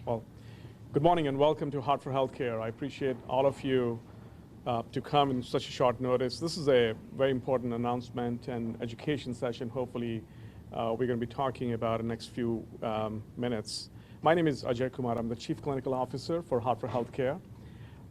Well, good morning and welcome to Hartford Healthcare. I appreciate all of you to come in such a short notice. This is a very important announcement and education session. Hopefully, we're going to be talking about in the next few minutes. My name is Ajay Kumar. I'm the Chief Clinical Officer for Hartford Healthcare.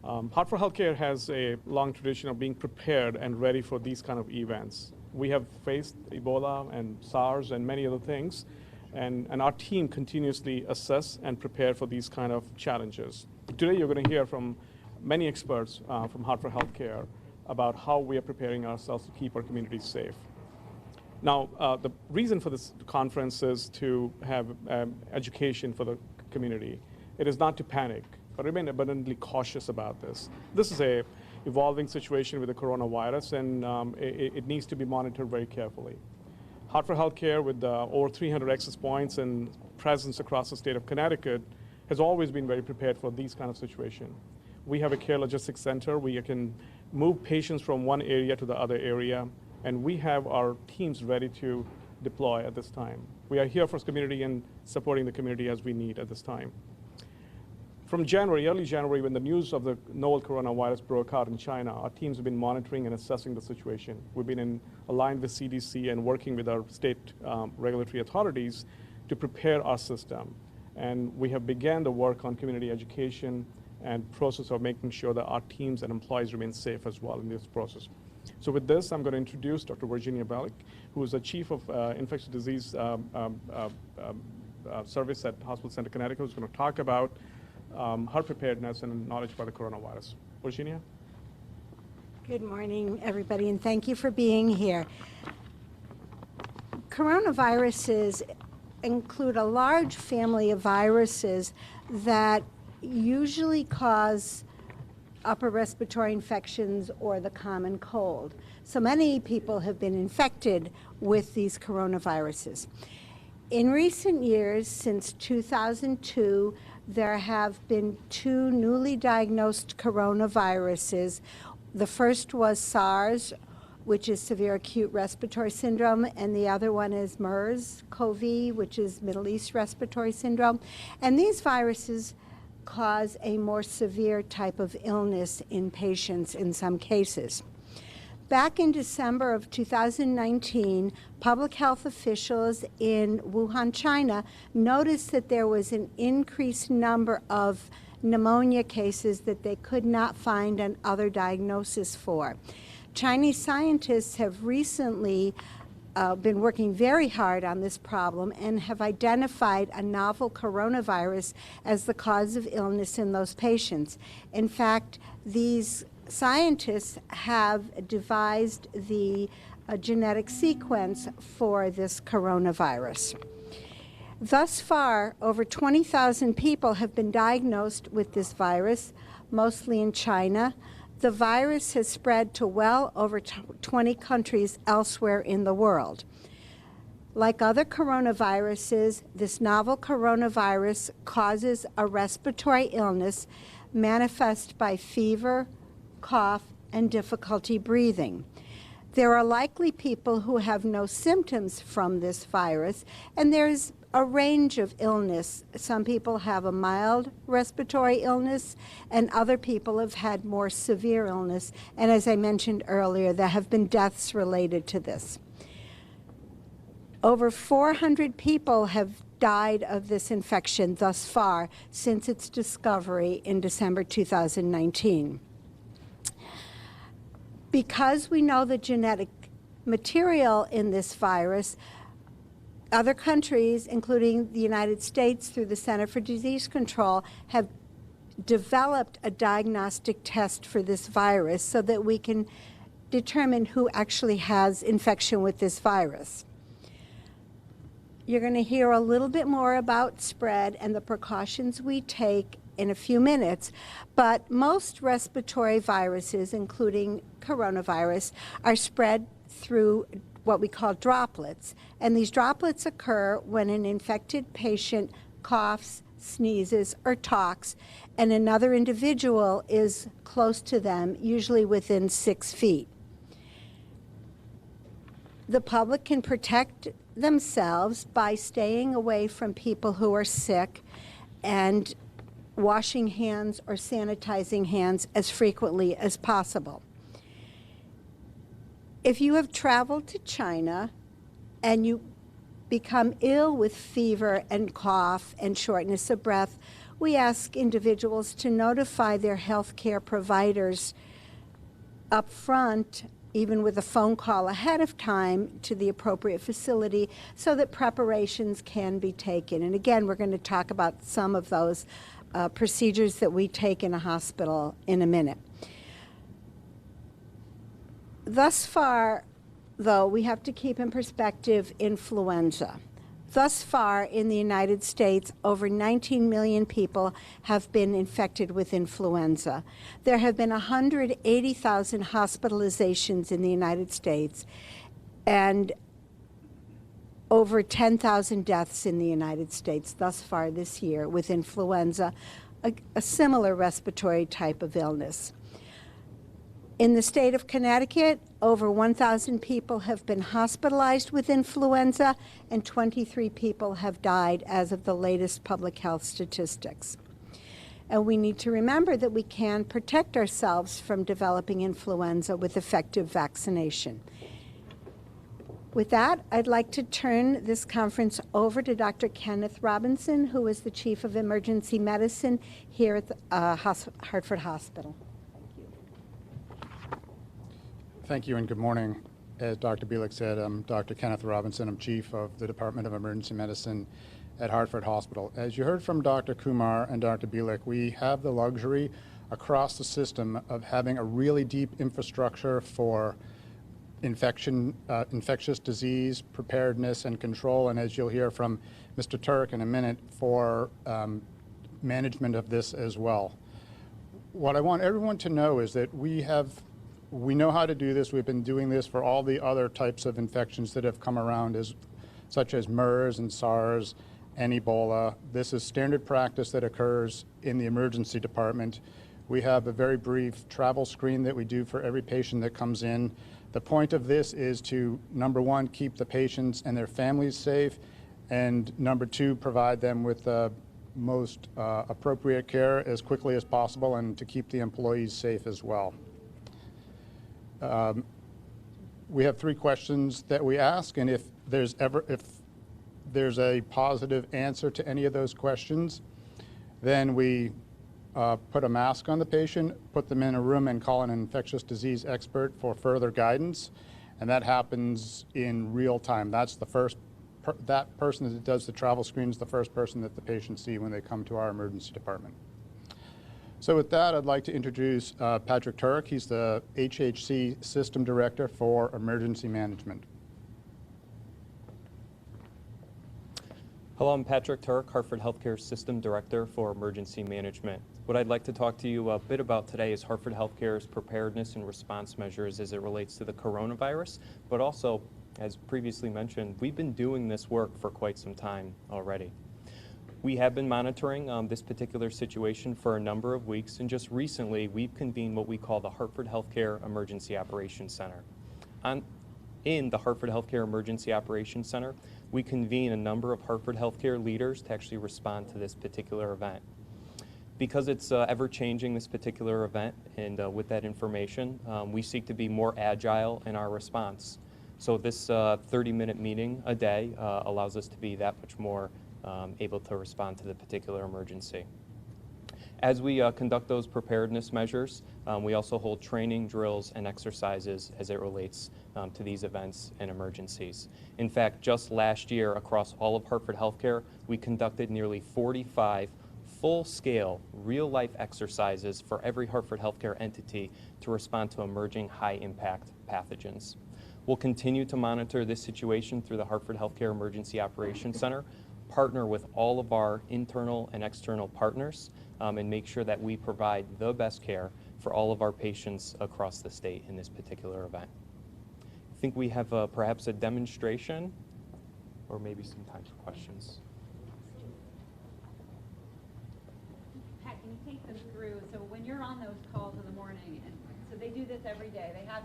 Hartford Healthcare has a long tradition of being prepared and ready for these kind of events. We have faced Ebola and SARS and many other things. And our team continuously assess and prepare for these kind of challenges. Today, you're going to hear from many experts from Hartford Healthcare about how we are preparing ourselves to keep our communities safe. Now, the reason for this conference is to have education for the community. It is not to panic, but remain abundantly cautious about this. This is a evolving situation with the coronavirus, and it needs to be monitored very carefully. Hartford Healthcare, with over 300 access points and presence across the state of Connecticut, has always been very prepared for these kind of situations. We have a care logistics center. We can move patients from one area to the other area, and we have our teams ready to deploy at this time. We are here for the community and supporting the community as we need at this time. From early January, when the news of the novel coronavirus broke out in China, our teams have been monitoring and assessing the situation. We've been aligned with CDC and working with our state regulatory authorities to prepare our system. And we have begun the work on community education and process of making sure that our teams and employees remain safe as well in this process. So with this, I'm going to introduce Dr. Virginia Bellick, who is the Chief of Infectious Disease Service at Hospital Center Connecticut, who's going to talk about her preparedness and knowledge about the coronavirus. Virginia? Good morning, everybody, and thank you for being here. Coronaviruses include a large family of viruses that usually cause upper respiratory infections or the common cold. So many people have been infected with these coronaviruses. In recent years, since 2002, there have been two newly diagnosed coronaviruses. The first was SARS, which is severe acute respiratory syndrome, and the other one is MERS-CoV, which is Middle East respiratory syndrome. And these viruses cause a more severe type of illness in patients in some cases. Back in December of 2019, public health officials in Wuhan, China, noticed that there was an increased number of pneumonia cases that they could not find an other diagnosis for. Chinese scientists have recently been working very hard on this problem and have identified a novel coronavirus as the cause of illness in those patients. In fact, these scientists have devised the genetic sequence for this coronavirus. Thus far, over 20,000 people have been diagnosed with this virus, mostly in China. The virus has spread to well over 20 countries elsewhere in the world. Like other coronaviruses, this novel coronavirus causes a respiratory illness manifest by fever, cough, and difficulty breathing. There are likely people who have no symptoms from this virus, and there's a range of illness. Some people have a mild respiratory illness, and other people have had more severe illness. And as I mentioned earlier, there have been deaths related to this. Over 400 people have died of this infection thus far since its discovery in December 2019. Because we know the genetic material in this virus, other countries, including the United States through the Center for Disease Control, have developed a diagnostic test for this virus so that we can determine who actually has infection with this virus. You're going to hear a little bit more about spread and the precautions we take in a few minutes, but most respiratory viruses, including coronavirus, are spread through what we call droplets. And these droplets occur when an infected patient coughs, sneezes, or talks, and another individual is close to them, usually within 6 feet. The public can protect themselves by staying away from people who are sick and washing hands or sanitizing hands as frequently as possible. If you have traveled to China and you become ill with fever and cough and shortness of breath, we ask individuals to notify their healthcare providers up front, even with a phone call ahead of time to the appropriate facility, so that preparations can be taken. And again, we're going to talk about some of those procedures that we take in a hospital in a minute. Thus far, though, we have to keep in perspective influenza. Thus far in the United States, over 19 million people have been infected with influenza. There have been 180,000 hospitalizations in the United States and over 10,000 deaths in the United States thus far this year with influenza, a similar respiratory type of illness. In the state of Connecticut, over 1,000 people have been hospitalized with influenza and 23 people have died as of the latest public health statistics. And we need to remember that we can protect ourselves from developing influenza with effective vaccination. With that, I'd like to turn this conference over to Dr. Kenneth Robinson, who is the Chief of Emergency Medicine here at the Hartford Hospital. Thank you and good morning. As Dr. Bielek said, I'm Dr. Kenneth Robinson. I'm Chief of the Department of Emergency Medicine at Hartford Hospital. As you heard from Dr. Kumar and Dr. Bielek, we have the luxury across the system of having a really deep infrastructure for infectious disease, preparedness, and control, and as you'll hear from Mr. Turk in a minute, for management of this as well. What I want everyone to know is that we know how to do this. We've been doing this for all the other types of infections that have come around, such as MERS and SARS and Ebola. This is standard practice that occurs in the emergency department. We have a very brief travel screen that we do for every patient that comes in. The point of this is to, number one, keep the patients and their families safe, and number two, provide them with the most appropriate care as quickly as possible, and to keep the employees safe as well. We have 3 questions that we ask, and if there's a positive answer to any of those questions, then we put a mask on the patient, put them in a room, and call an infectious disease expert for further guidance, and that happens in real time. That's the first, that person that does the travel screen is the first person that the patients see when they come to our emergency department. So with that, I'd like to introduce Patrick Turk. He's the HHC System Director for Emergency Management. Hello, I'm Patrick Turk, Hartford Healthcare System Director for Emergency Management. What I'd like to talk to you a bit about today is Hartford Healthcare's preparedness and response measures as it relates to the coronavirus, but also, as previously mentioned, we've been doing this work for quite some time already. We have been monitoring this particular situation for a number of weeks, and just recently we've convened what we call the Hartford Healthcare Emergency Operations Center. In the Hartford Healthcare Emergency Operations Center, we convene a number of Hartford Healthcare leaders to actually respond to this particular event. Because it's ever-changing, this particular event, and with that information, we seek to be more agile in our response. So this 30-minute meeting a day allows us to be that much more able to respond to the particular emergency. As we conduct those preparedness measures, we also hold training, drills, and exercises as it relates to these events and emergencies. In fact, just last year across all of Hartford Healthcare, we conducted nearly 45 full-scale, real-life exercises for every Hartford Healthcare entity to respond to emerging high-impact pathogens. We'll continue to monitor this situation through the Hartford Healthcare Emergency Operations Center, partner with all of our internal and external partners, and make sure that we provide the best care for all of our patients across the state in this particular event. I think we have perhaps a demonstration or maybe some time for questions. Pat, can you take them through, so when you're on those calls in the morning, and so they do this every day, they have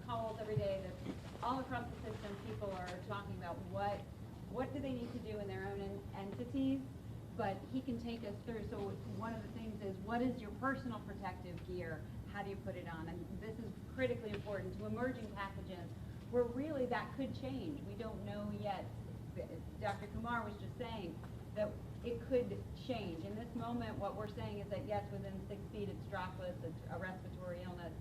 calls every day that all across the system people are talking about what do they need to do in their own entities, but he can take us through. So one of the things is, what is your personal protective gear? How do you put it on? And this is critically important to emerging pathogens where really that could change. We don't know yet. Dr. Kumar was just saying that it could change. In this moment, what we're saying is that yes, within 6 feet it's droplets, it's a respiratory illness,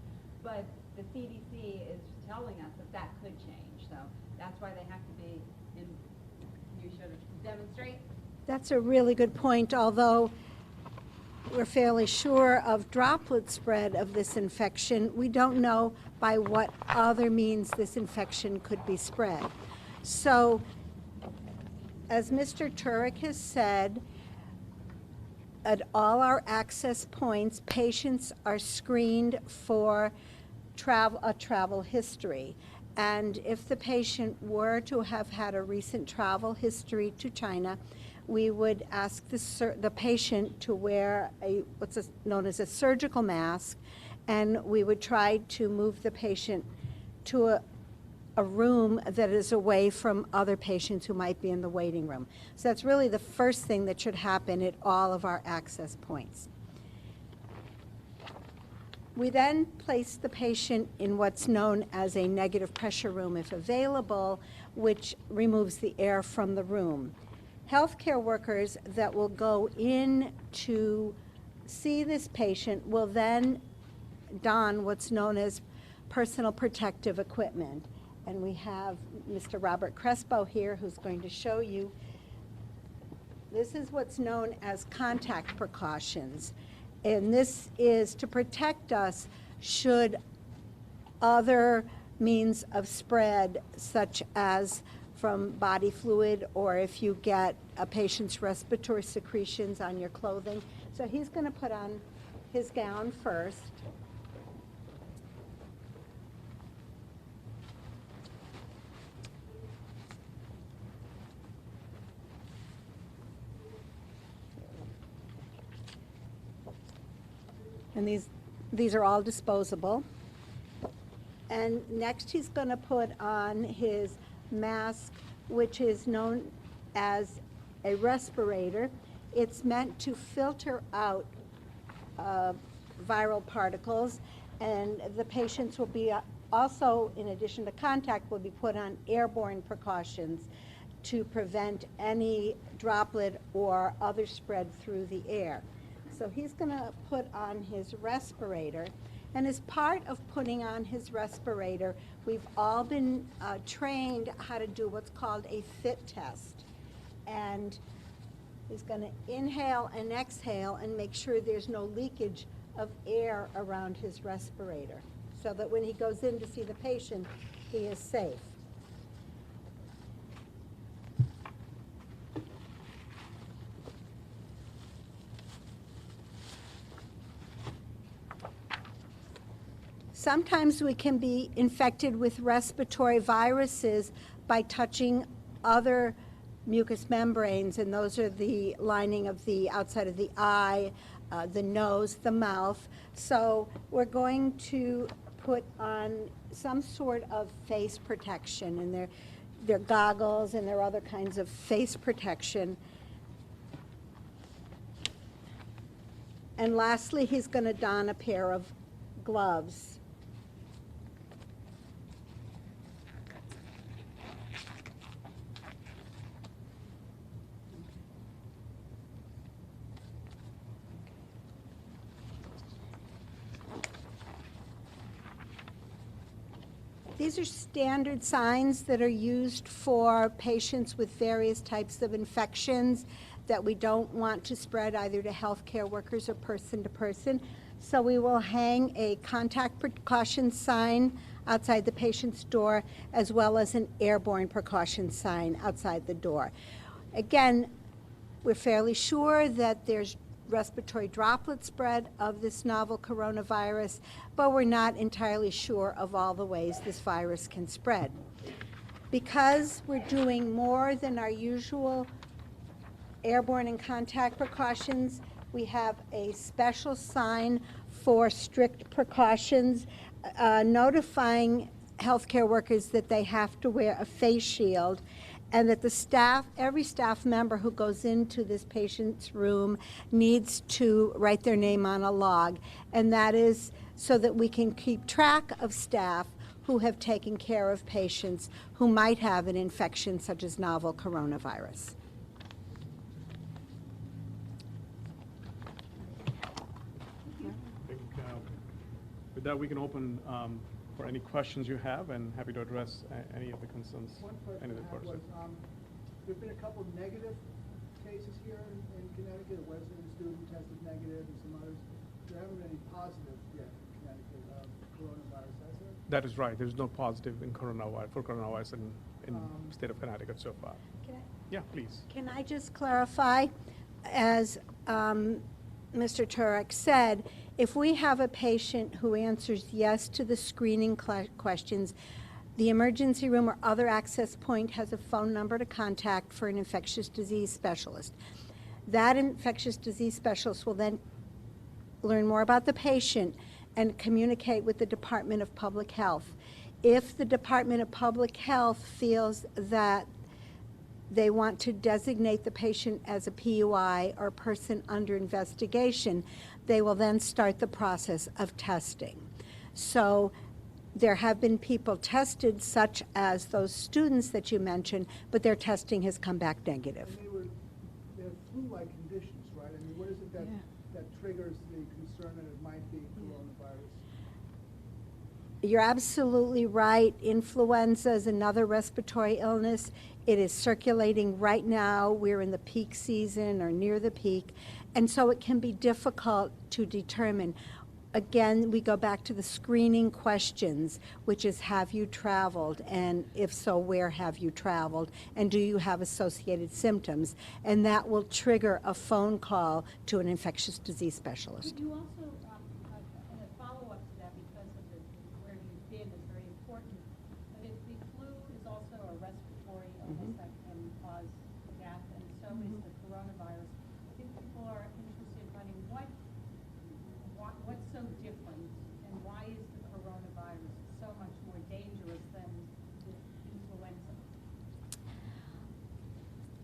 but the CDC is telling us that that could change. So that's why they have to be in, you should demonstrate. That's a really good point, although we're fairly sure of droplet spread of this infection. We don't know by what other means this infection could be spread. So, as Mr. Turk has said, at all our access points, patients are screened for a travel history. And if the patient were to have had a recent travel history to China, we would ask the patient to wear what's known as a surgical mask, and we would try to move the patient to a room that is away from other patients who might be in the waiting room. So that's really the first thing that should happen at all of our access points. We then place the patient in what's known as a negative pressure room, if available, which removes the air from the room. Healthcare workers that will go in to see this patient will then don what's known as personal protective equipment. And we have Mr. Robert Crespo here who's going to show you. This is what's known as contact precautions. And this is to protect us should other means of spread, such as from body fluid, or if you get a patient's respiratory secretions on your clothing. So he's going to put on his gown first. And these are all disposable. And next he's going to put on his mask, which is known as a respirator. It's meant to filter out viral particles, and the patients will be also, in addition to contact, will be put on airborne precautions to prevent any droplet or other spread through the air. So he's going to put on his respirator, and as part of putting on his respirator, we've all been trained how to do what's called a fit test. And he's going to inhale and exhale and make sure there's no leakage of air around his respirator, so that when he goes in to see the patient, he is safe. Sometimes we can be infected with respiratory viruses by touching other mucous membranes, and those are the lining of the outside of the eye, the nose, the mouth. So we're going to put on some sort of face protection, and they're goggles and there are other kinds of face protection. And lastly, he's going to don a pair of gloves. These are standard signs that are used for patients with various types of infections that we don't want to spread either to healthcare workers or person to person. So we will hang a contact precaution sign outside the patient's door, as well as an airborne precaution sign outside the door. Again, we're fairly sure that there's respiratory droplet spread of this novel coronavirus, but we're not entirely sure of all the ways this virus can spread. Because we're doing more than our usual airborne and contact precautions, we have a special sign for strict precautions, notifying healthcare workers that they have to wear a face shield, and that the staff, every staff member who goes into this patient's room needs to write their name on a log, and that is so that we can keep track of staff who have taken care of patients who might have an infection such as novel coronavirus. I think with that, we can open for any questions you have, and happy to address any of the concerns. One question any of the I had was, questions. there've been a couple negative cases here in Connecticut, a resident student tested negative and some others. There haven't been any positive yet in Connecticut of coronavirus, has there? That is right. There's no positive in coronavirus in state of Connecticut so far. Yeah, please. Can I just clarify, as Mr. Turk said, if we have a patient who answers yes to the screening questions, the emergency room or other access point has a phone number to contact for an infectious disease specialist. That infectious disease specialist will then learn more about the patient and communicate with the Department of Public Health. If the Department of Public Health feels that they want to designate the patient as a PUI or person under investigation, they will then start the process of testing. So there have been people tested, such as those students that you mentioned, but their testing has come back negative. And they have flu-like conditions, right? I mean, what is it that, that triggers the concern that it might be coronavirus? You're absolutely right. Influenza is another respiratory illness. It is circulating right now. We're in the peak season or near the peak. And so it can be difficult to determine. Again, we go back to the screening questions, which is, have you traveled? And if so, where have you traveled? And do you have associated symptoms? And that will trigger a phone call to an infectious disease specialist. Could you also, in a follow-up to that, because of where you've been is very important, but if the flu is also a respiratory illness that can cause death, and so is the coronavirus, I think people are interested in finding what's so different, and why is the coronavirus so much more dangerous than the influenza?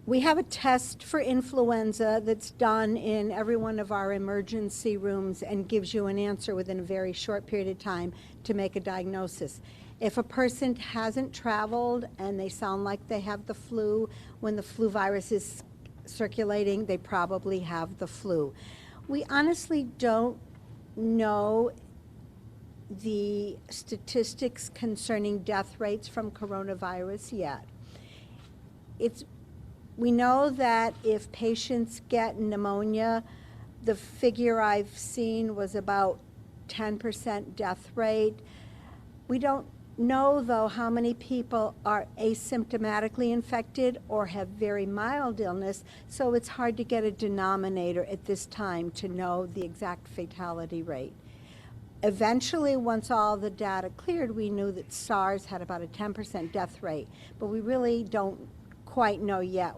We have a test for influenza that's done in every one of our emergency rooms and gives you an answer within a very short period of time to make a diagnosis. If a person hasn't traveled and they sound like they have the flu, when the flu virus is circulating, they probably have the flu. We honestly don't know the statistics concerning death rates from coronavirus yet. We know that if patients get pneumonia, the figure I've seen was about 10% death rate. We don't know, though, how many people are asymptomatically infected or have very mild illness, so it's hard to get a denominator at this time to know the exact fatality rate. Eventually, once all the data cleared, we knew that SARS had about a 10% death rate, but we really don't quite know yet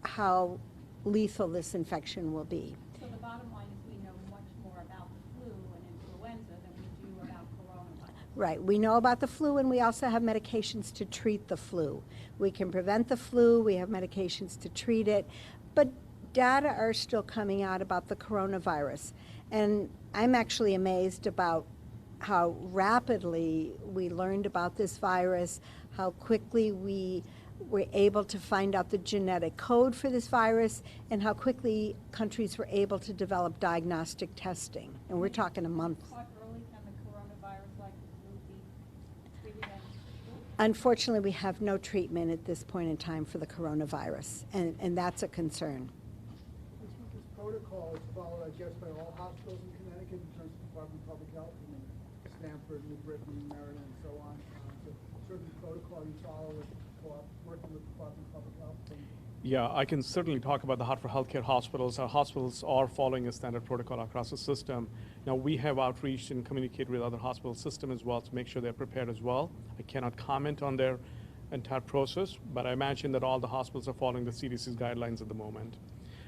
how lethal this infection will be. So the bottom line is we know much more about the flu and influenza than we do about coronavirus. Right. We know about the flu, and we also have medications to treat the flu. We can prevent the flu. We have medications to treat it. But data are still coming out about the coronavirus. And I'm actually amazed about how rapidly we learned about this virus, how quickly we were able to find out the genetic code for this virus, and how quickly countries were able to develop diagnostic testing. And we're talking a month. Caught early, can the coronavirus like the flu be treated as flu? Unfortunately, we have no treatment at this point in time for the coronavirus, and that's a concern. This protocol is followed, I guess, by all hospitals in Connecticut in terms of Department of Public Health, I mean, Stamford, New Britain, Maryland, and so on. So certain protocol you follow with working with the Department of Public Health. Yeah, I can certainly talk about the Hartford Healthcare hospitals. Our hospitals are following a standard protocol across the system. Now, we have outreach and communicate with other hospital systems as well to make sure they're prepared as well. I cannot comment on their entire process, but I imagine that all the hospitals are following the CDC's guidelines at the moment.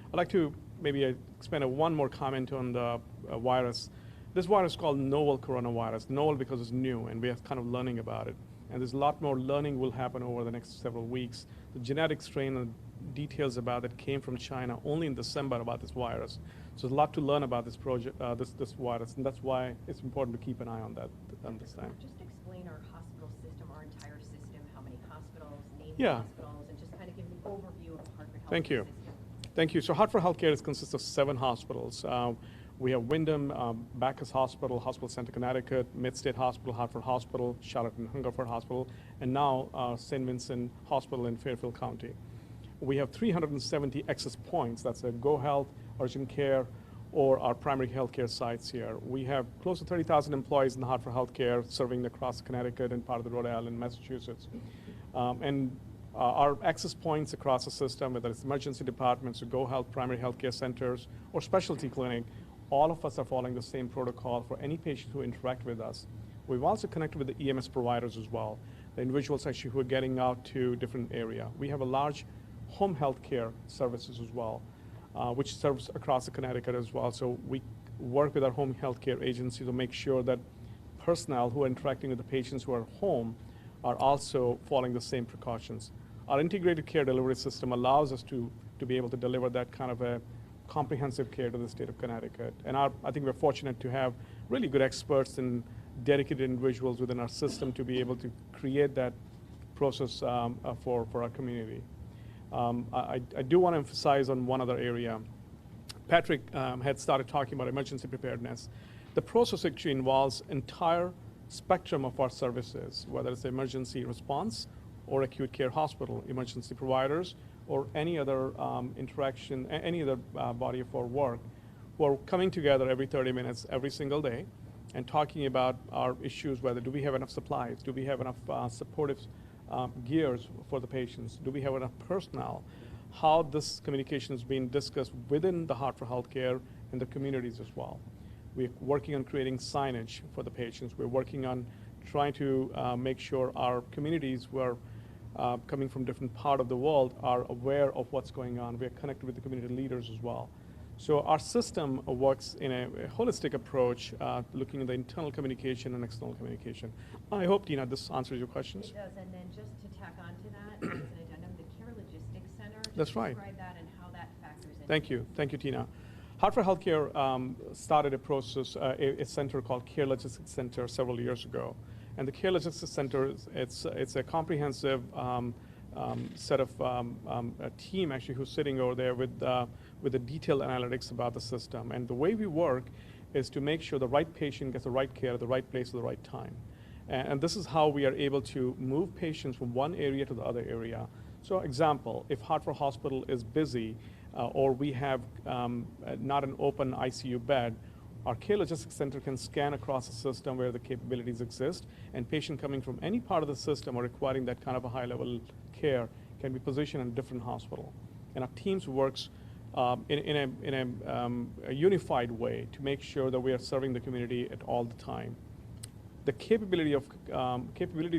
I'd like to maybe expand one more comment on the virus. This virus is called novel coronavirus. Novel because it's new, and we are kind of learning about it. And there's a lot more learning will happen over the next several weeks. the genetic strain and details about it came from China only in December about this virus. So there's a lot to learn about this project, this virus, and that's why it's important to keep an eye on that to understand. Just explain our hospital system, our entire system, how many hospitals, named Yeah. hospitals, and just kind of give an overview of the Hartford Healthcare Thank you. system. Thank you. So Hartford Healthcare consists of 7 hospitals. We have Wyndham, Bacchus Hospital, Hospital Center, Connecticut, Mid-State Hospital, Hartford Hospital, Charlotte and Hungerford Hospital, and now St. Vincent Hospital in Fairfield County. We have 370 access points. That's a Go Health, Urgent Care, or our primary healthcare sites here. We have close to 30,000 employees in Hartford Healthcare serving across Connecticut and part of the Rhode Island, Massachusetts. Our access points across the system, whether it's emergency departments or Go Health primary healthcare centers or specialty clinic, all of us are following the same protocol for any patient who interact with us. We've also connected with the EMS providers as well, the individuals actually who are getting out to different area. We have a large home health care services as well, which serves across the Connecticut as well. So we work with our home health care agency to make sure that personnel who are interacting with the patients who are home are also following the same precautions. Our integrated care delivery system allows us to be able to deliver that kind of a comprehensive care to the state of Connecticut. And I think we're fortunate to have really good experts and dedicated individuals within our system to be able to create that process for our community. I do want to emphasize on one other area. Patrick had started talking about emergency preparedness. The process actually involves entire spectrum of our services, whether it's emergency response or acute care hospital, emergency providers, or any other interaction, any other body of our work. We're coming together every 30 minutes, every single day, and talking about our issues, whether do we have enough supplies, do we have enough supportive gears for the patients, do we have enough personnel, how this communication is being discussed within the Hartford Healthcare and the communities as well. We're working on creating signage for the patients. We're working on trying to make sure our communities who are coming from different part of the world are aware of what's going on. We're connected with the community leaders as well. So our system works in a holistic approach, looking at the internal communication and external communication. I hope, Tina, this answers your questions. It does, and then just to tack on to that, as an addendum, the Care Logistics Center, just That's right. describe that and how that factors in. Thank you, Tina. Hartford Healthcare started a process, a center called Care Logistics Center several years ago. And the Care Logistics Center, it's a comprehensive set of a team actually who's sitting over there with the detailed analytics about the system. And the way we work is to make sure the right patient gets the right care at the right place at the right time. And this is how we are able to move patients from one area to the other area. So example, if Hartford Hospital is busy or we have not an open ICU bed, our Care Logistics Center can scan across the system where the capabilities exist, and patient coming from any part of the system or requiring that kind of a high-level care can be positioned in a different hospital. And our teams works in a unified way to make sure that we are serving the community at all the time. The capabilities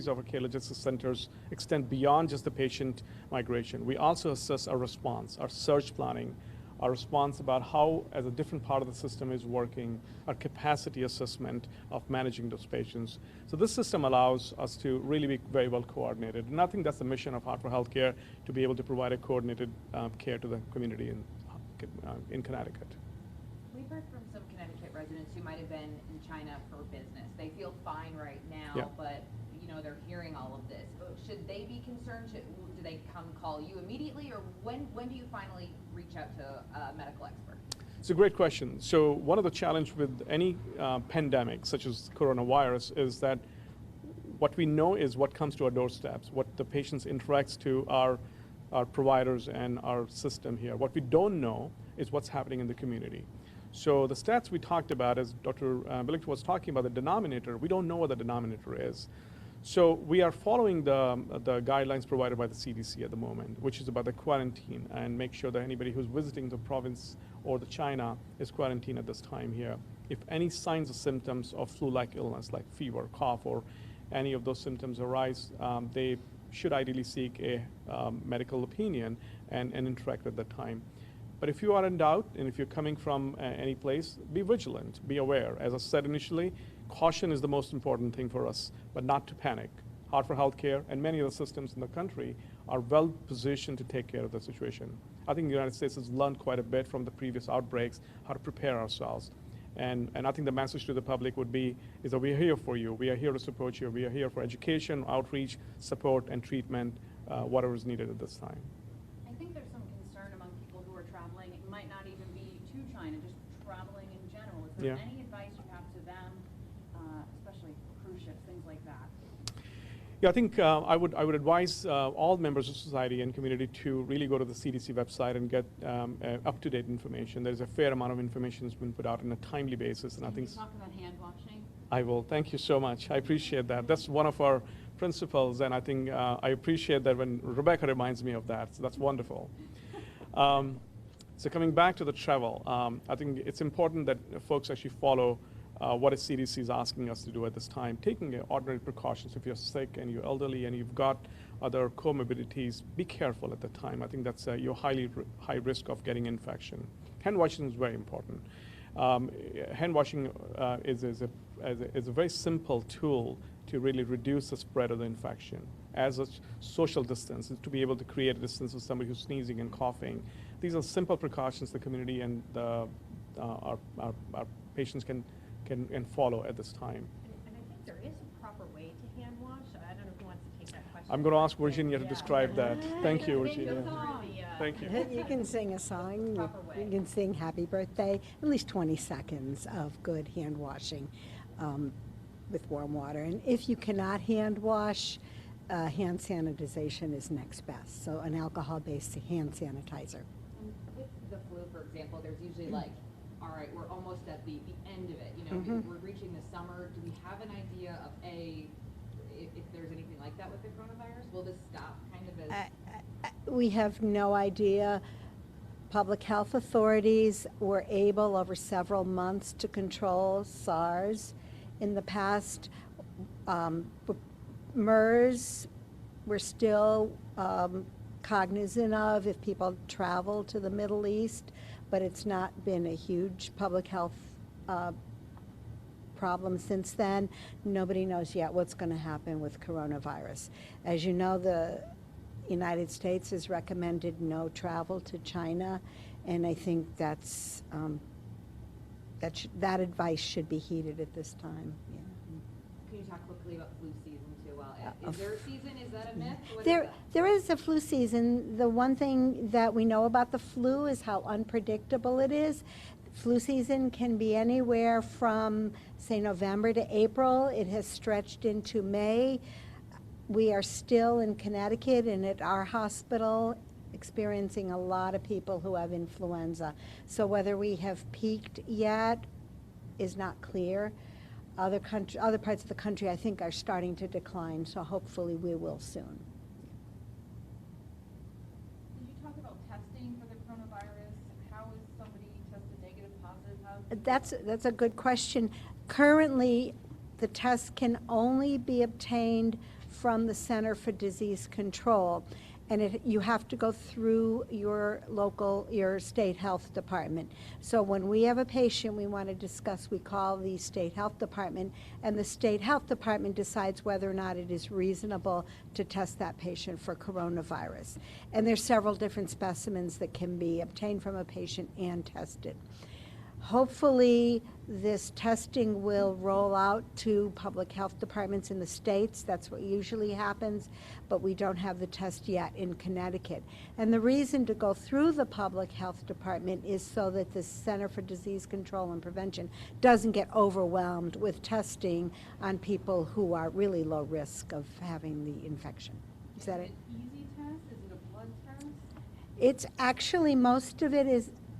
of our Care Logistics Centers extend beyond just the patient migration. We also assess our response, our surge planning, our response about how, as a different part of the system is working, our capacity assessment of managing those patients. So this system allows us to really be very well coordinated. And I think that's the mission of Hartford Healthcare, to be able to provide a coordinated care to the community in Connecticut. We've heard from some Connecticut residents who might have been in China for business. They feel fine right now, Yeah. but they're hearing all of this. Should they be concerned? Do they come call you immediately, or when do you finally reach out to a medical expert? It's a great question. So one of the challenges with any pandemic, such as coronavirus, is that what we know is what comes to our doorsteps, what the patients interacts to our providers and our system here. What we don't know is what's happening in the community. So the stats we talked about, as Dr. Billick was talking about, the denominator, we don't know what the denominator is. So we are following the guidelines provided by the CDC at the moment, which is about the quarantine, and make sure that anybody who's visiting the province or the China is quarantined at this time here. If any signs or symptoms of flu-like illness, like fever, cough, or any of those symptoms arise, they should ideally seek a medical opinion and interact at that time. But if you are in doubt, and if you're coming from any place, be vigilant, be aware. As I said initially, caution is the most important thing for us, but not to panic. Hartford Healthcare and many other systems in the country are well positioned to take care of the situation. I think the United States has learned quite a bit from the previous outbreaks, how to prepare ourselves. And I think the message to the public would be, is that we are here for you. We are here to support you. We are here for education, outreach, support, and treatment, whatever is needed at this time. I think there's some concern among people who are traveling. It might not even be to China, just traveling in general. Is there Yeah. any advice you have to them, especially cruise ships, things like that? Yeah, I think I would advise all members of society and community to really go to the CDC website and get up-to-date information. There's a fair amount of information that's been put out on a timely basis, and I Can think you talk about hand washing? I will. Thank you so much. I appreciate that. That's one of our principles, and I think I appreciate that when Rebecca reminds me of that. So that's wonderful. So coming back to the travel, I think it's important that folks actually follow what the CDC is asking us to do at this time, taking ordinary precautions. If you're sick and you're elderly and you've got other comorbidities, be careful at the time. I think that's you're high risk of getting infection. Hand washing is very important. Hand washing is a very simple tool to really reduce the spread of the infection. As a social distance, to be able to create a distance with somebody who's sneezing and coughing. These are simple precautions the community and our patients can follow at this time. And I think there is a proper way to hand wash. I don't know who wants to take that question. I'm going to ask Virginia to Yeah. describe that. Thank you, Thank you. Virginia. Thank you. You can sing a song, Proper way. you can sing happy birthday, at least 20 seconds of good hand washing with warm water. And if you cannot hand wash, hand sanitization is next best. So an alcohol-based hand sanitizer. And with the flu, for example, there's usually like, all right, we're almost at the end of it. You know, Mhm. we're reaching the summer. Do we have an idea of if there's anything like that with the coronavirus? Will this stop kind of as? We have no idea. Public health authorities were able over several months to control SARS. In the past, MERS, we're still cognizant of if people travel to the Middle East, but it's not been a huge public health problem since then. Nobody knows yet what's going to happen with coronavirus. As you know, the United States has recommended no travel to China, and I think that's that advice should be heeded at this time. Yeah. Can you talk quickly about flu season too? Is there a season? Is that a myth? What is There, that? there is a flu season. The one thing that we know about the flu is how unpredictable it is. Flu season can be anywhere from, say, November to April. It has stretched into May. We are still in Connecticut and at our hospital experiencing a lot of people who have influenza. So whether we have peaked yet is not clear. Other parts of the country, I think, are starting to decline, so hopefully we will soon. Did you talk about testing for the coronavirus? How is somebody tested negative, positive? That's a good question. Currently, the test can only be obtained from the Center for Disease Control, and you have to go through your state health department. So when we have a patient we want to discuss, we call the state health department, and the state health department decides whether or not it is reasonable to test that patient for coronavirus. And there's several different specimens that can be obtained from a patient and tested. Hopefully, this testing will roll out to public health departments in the states. That's what usually happens, but we don't have the test yet in Connecticut. And the reason to go through the public health department is so that the Center for Disease Control and Prevention doesn't get overwhelmed with testing on people who are really low risk of having the infection. Is that it? An easy test? Is it a blood test? It's actually, most of it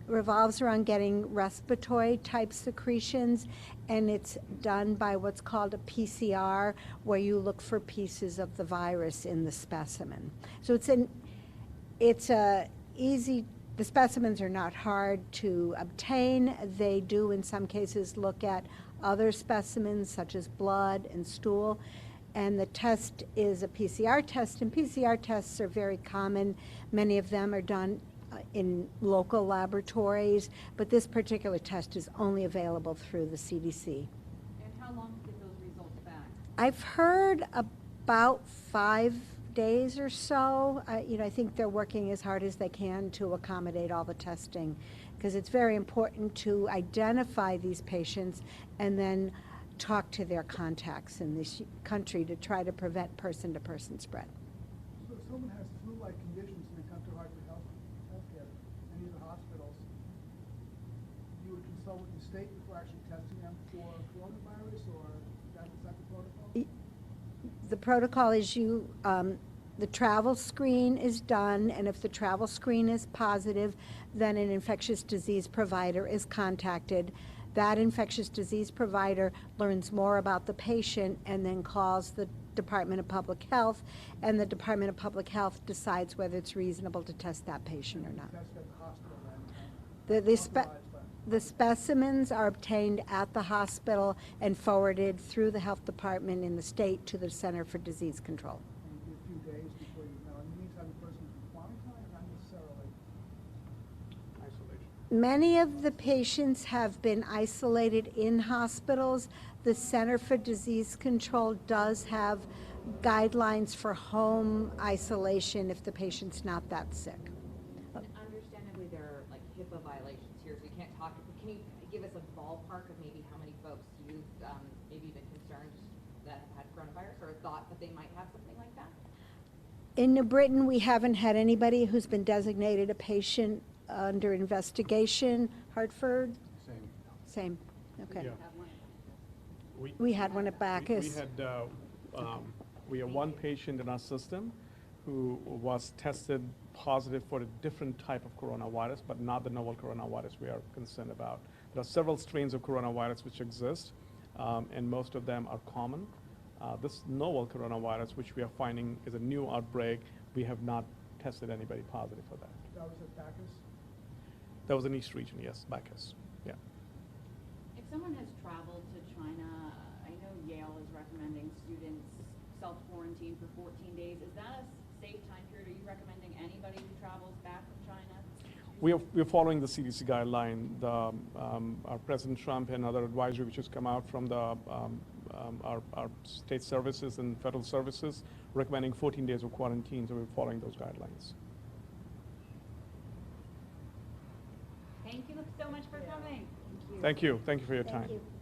revolves around getting respiratory type secretions, and it's done by what's called a PCR, where you look for pieces of the virus in the specimen. So the specimens are not hard to obtain. They do in some cases look at other specimens such as blood and stool, and the test is a PCR test, and PCR tests are very common. Many of them are done in local laboratories, but this particular test is only available through the CDC. And how long to get those results back? I've heard about 5 days or so. I think they're working as hard as they can to accommodate all the testing, because it's very important to identify these patients and then talk to their contacts in this country to try to prevent person-to-person spread. So if someone has flu-like conditions and they come to Hartford Healthcare, any of the hospitals, you would consult with the state before actually testing them for coronavirus, or is that the protocol? The protocol is the travel screen is done, and if the travel screen is positive, then an infectious disease provider is contacted. That infectious disease provider learns more about the patient and then calls the Department of Public Health, and the Department of Public Health decides whether it's reasonable to test that patient or not. Test at the hospital then? The specimens are obtained at the hospital and forwarded through the health department in the state to the Center for Disease Control. And it'd be a few days before you know. In the meantime, the person is in quarantine, or not necessarily? Isolation. Many of the patients have been isolated in hospitals. The Center for Disease Control does have guidelines for home isolation if the patient's not that sick. And understandably, there are like HIPAA violations here, so we can't talk. Can you give us a ballpark of maybe how many folks you've maybe been concerned that have had coronavirus or thought that they might have something like that? In New Britain, we haven't had anybody who's been designated a patient under investigation. Hartford? Same. Okay. Yeah. We had one at Bacchus. We have one patient in our system who was tested positive for a different type of coronavirus, but not the novel coronavirus we are concerned about. There are several strains of coronavirus which exist, and most of them are common. This novel coronavirus, which we are finding is a new outbreak, we have not tested anybody positive for that. That was at Bacchus? That was in East Region, yes, Bacchus. Yeah. If someone has traveled to China, I know Yale is recommending students self-quarantine for 14 days. Is that a safe time period? Are you recommending anybody who travels back from China? We're following the CDC guideline. Our President Trump and other advisory which has come out from our state services and federal services recommending 14 days of quarantine, so we're following those guidelines. Thank you so much for coming. Thank you. Thank you for your Thank time. you.